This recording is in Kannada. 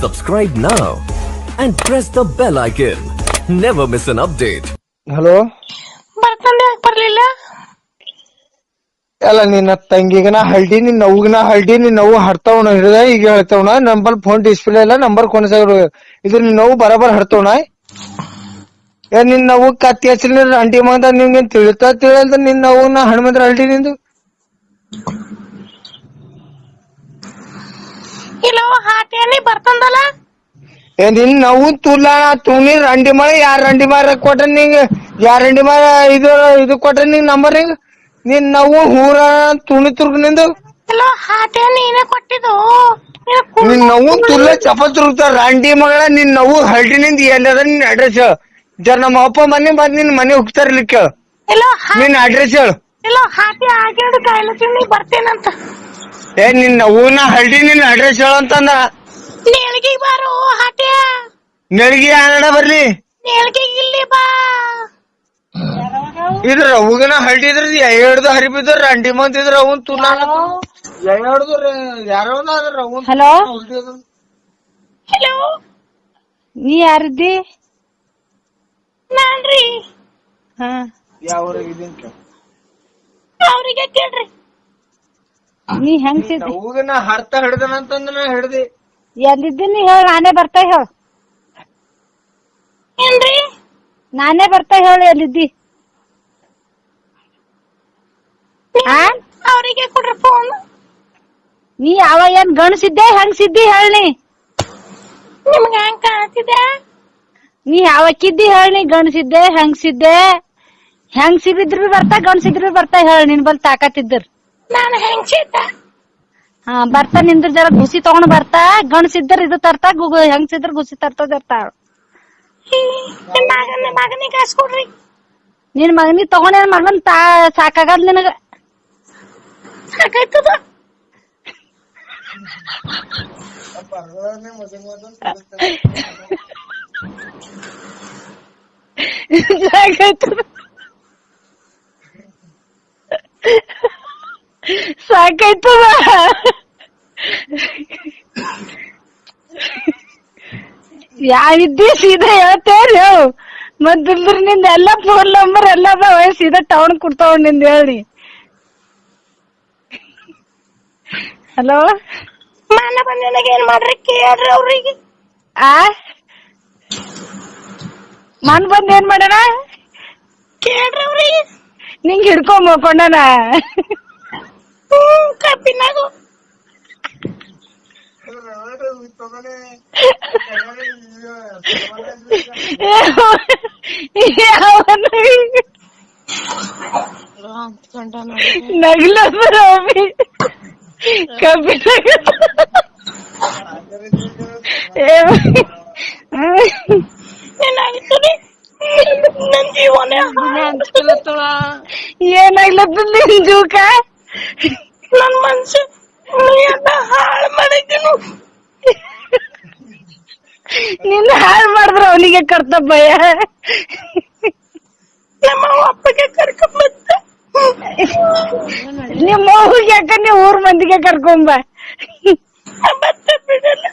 Subscribe now and press the bell icon. Never miss an update. Hello, ಬರ್ತಾನೆ ಬರ್ಲಿಲ್ಲ. ಅಲ್ಲ ನಿನ್ನ ತಂಗಿಗನ ಹಳ್ಳಿ ನಿನ್ನ ಅವ್ಗನ ಹಳ್ಳಿ ನಿನ್ನ ನೋವು ಹಡ್ತಾವಣ ಹಿಡಿದ ಈಗ ಹೇಳ್ತಾವಣ ನಂಬಲ್ ಫೋನ್ ಡಿಸ್ಪ್ಲೇ ಇಲ್ಲ ನಂಬರ್ ಕೊನಸಾಗ ಇದು ನಿನ್ನ ನೋವು ಬರಾಬರ್ ಹಡ್ತಾವಣ. ನಿನ್ ನೋವು ಕತ್ತಿ ಹಚ್ಚಲಿ ಅಂಟಿ ಮಂದ ನಿಮ್ಗೆ ತಿಳಿಯಲ್ದ ನಿನ್ ನೋವು ನಾ ಹಣ್ಮಂದ್ರ ಹಳ್ಳಿ ನಿಂದು ಇಲ್ಲೋ ಹಾಟೇನಿ ಬರ್ತಂದಲ್ಲ. ನಿನ್ ನೋವು ತುಲ್ಲ ತುನಿ ರಂಡಿ ಮಾರ ಯಾರ್ ರಂಡಿ ಮಾರ ಕೊಟ್ರ ನಿಂಗ ಯಾರ್ ರಂಡಿ ಮಾರ ಇದು ಕೊಟ್ರ ನಿಂಗ್ ನಂಬರ್ ನಿಂಗ ನಿನ್ ನೋವು ಹೂರ ತುಣಿ ತುರ್ಗ ನಿಂದು ಇಲ್ಲೋ ಹಾಟೇ ನೀನೇ ಕೊಟ್ಟಿದ್ದು. ನಿನ್ ನೋವು ತುಲ್ಲ ಚಪಲ್ ತುರುಗ್ತಾರ ರಂಡಿ ಮಗಳ ನಿನ್ ನೋವು ಹಳ್ಳಿನಿಂದ ಎಲ್ಲದ ನಿನ್ ಅಡ್ರೆಸ್ ಜರ ನಮ್ಮ ಅಪ್ಪ ಮನೆ ಬಂದ್ ನಿನ್ ಮನೆ ಹೋಗ್ತಾರಲಿಕ್ಕ ಇಲ್ಲೋ ನಿನ್ ಅಡ್ರೆಸ್ ಹೇಳು. ಇಲ್ಲೋ ಹಾಟಿ ಆಗಿದ್ದು ಕಾಯಿಲೆ ಬರ್ತೇನಂತ. ನಿನ್ ನೋವುನ ಹಳ್ಳಿ ನಿನ್ ಅಡ್ರೆಸ್ ಹೇಳು ಅಂತಂದ. ನೇಳ್ಗಿಗ್ ಬಾರೋ ಹಾಟೆ. ನೆಳಗಿ ಆನಡ ಬರ್ಲಿ ನೇಳ್ಗಿಗ್ ಇಲ್ಲಿ ಬಾ. ಇದ್ರ ಅವುಗನ ಹಳ್ಳಿ ಇದ್ರ ಎಡ್ದು ಹರಿಬಿದ್ರ ರಂಡಿ ಮಂದಿ ಇದ್ರ ಅವನ್ ತುಲ್ಲ ಎಡ್ದು ಯಾರೋ ಅವನ್. ಹಲೋ, ಹಲೋ, ನೀ ಯಾರಿದ್ದಿ? ನಾನ್ರಿ. ಹಾ, ಅವ್ರಿಗೆ ಕೇಳ್ರಿ. ನೀ ಹೆಂಗ್ಸಿದ್ದಿ? ಅವುಗನ ಹರ್ತ ಹಿಡ್ದನಂತಂದ ನಾ ಹಿಡ್ದಿ. ಎಲ್ಲಿದ್ದೀನಿ ಹೇಳ, ನಾನೇ ಬರ್ತಾ ಹೇಳ. ಏನ್ರಿ? ನಾನೇ ಬರ್ತಾ ಹೇಳ ಎಲ್ಲಿದ್ದಿ? ಅವ್ರಿಗೆ ಕೊಡ್ರಿ ಫೋನ್. ನೀ ಯಾವ ಏನ್ ಗಣಸಿದ್ದೆ ಹೆಂಗ್ಸಿದ್ದಿ ಹೇಳಿ? ನಿಮ್ಗೆ ಹೆಂಗ್ ಕಾಣ್ತಿದೆ? ನೀ ಯಾವಕ್ಕಿದ್ದಿ ಹೇಳಿ? ಗಣಸಿದ್ದೆ ಹೆಂಗ್ಸಿದ್ದೆ? ಹೆಂಗ್ಸಿದ್ರು ಬರ್ತಾ ಗಣಸಿದ್ರು ಬರ್ತಾ ಹೇಳ. ನಿನ್ ಬಲ್ ತಾಕತ್ತಿದ್ರ ನಾನು ಹೆಂಗ್ಸಿದ್ದ. ಹಾ ಬರ್ತಾ ನಿಂದ್ರ ಜರ ಗುಸಿ ತಗೊಂಡ್ ಬರ್ತಾ. ಗಣಸಿದ್ರ ಇದು ತರ್ತಾ, ಹೆಂಗ್ಸಿದ್ರ ಗುಸಿ ತರ್ತಾ ಜರ್ತಾ. ಮಗನಿಗೆ ಕಾಸ್ಕೊಡ್ರಿ. ನಿನ್ ಮಗನಿಗೆ ತಗೊಂಡ ಮಗನ್ ಸಾಕಾಗದ್ ನಿನಗ. ಸಾಕಾಯ್ತದ. ಸಾಕಾಯ್ತದ ಸಾಕಾಯ್ತದ. ಯಾವಿದ್ದಿ ಸೀದಾ ಹೇಳ್ತೇರಿ ಹೇಳು. ಮತ್ತಿಲ್ದ್ರ ನಿಂದ ಎಲ್ಲಾ ಫೋನ್ ನಂಬರ್ ಎಲ್ಲ ಸೀದಾ ಟೌನ್ ಕೊಡ್ತಾವ ನಿಂದ ಹೇಳಿ. ಹಲೋ, ಮಾನ ಬಂದನಾಗ ಏನ್ ಮಾಡ್ರಿ ಕೇಳ್ರಿ ಅವ್ರಿಗೆ. ಮನ್ ಬಂದ್ ಏನ್ ಮಾಡ್ಯಾನ? ಕೇಳ್ರಿ ಅವ್ರಿಗೆ. ನಿಂಗ್ ಹಿಡ್ಕೊಂಡ್ ಮಕೊಂಡನ ಕಬ್ಬಿನಾಗು. ನಗ್ಲ ಕಬ್ಬಿನಾಗ ಏನಾಗಿತ್ತು ರೀ? ನನ್ ಜೀವನ ಏನಾಗ್ಲತ್ತ ನಿನ್ ಜೂಕ? ನನ್ ಮನ್ಸು ಎಲ್ಲ ಹಾಳು ಮಾಡಿದ್ದೀನು. ನಿನ್ನ ಹಾಳು ಮಾಡಿದ್ರ ಅವನಿಗೆ ಕರ್ತವ್ಯ. ನಮ್ಮ ಅಪ್ಪಗೆ ಕರ್ಕೊಂಬತ್ತ. ನಿಮ್ಮ ಅವ್ಗೆ ಯಾಕ ನೀವ್ ಊರ್ ಮಂದಿಗೆ ಕರ್ಕೊಂಬ. ಮತ್ತೆ ಬಿಡಲ್ಲ.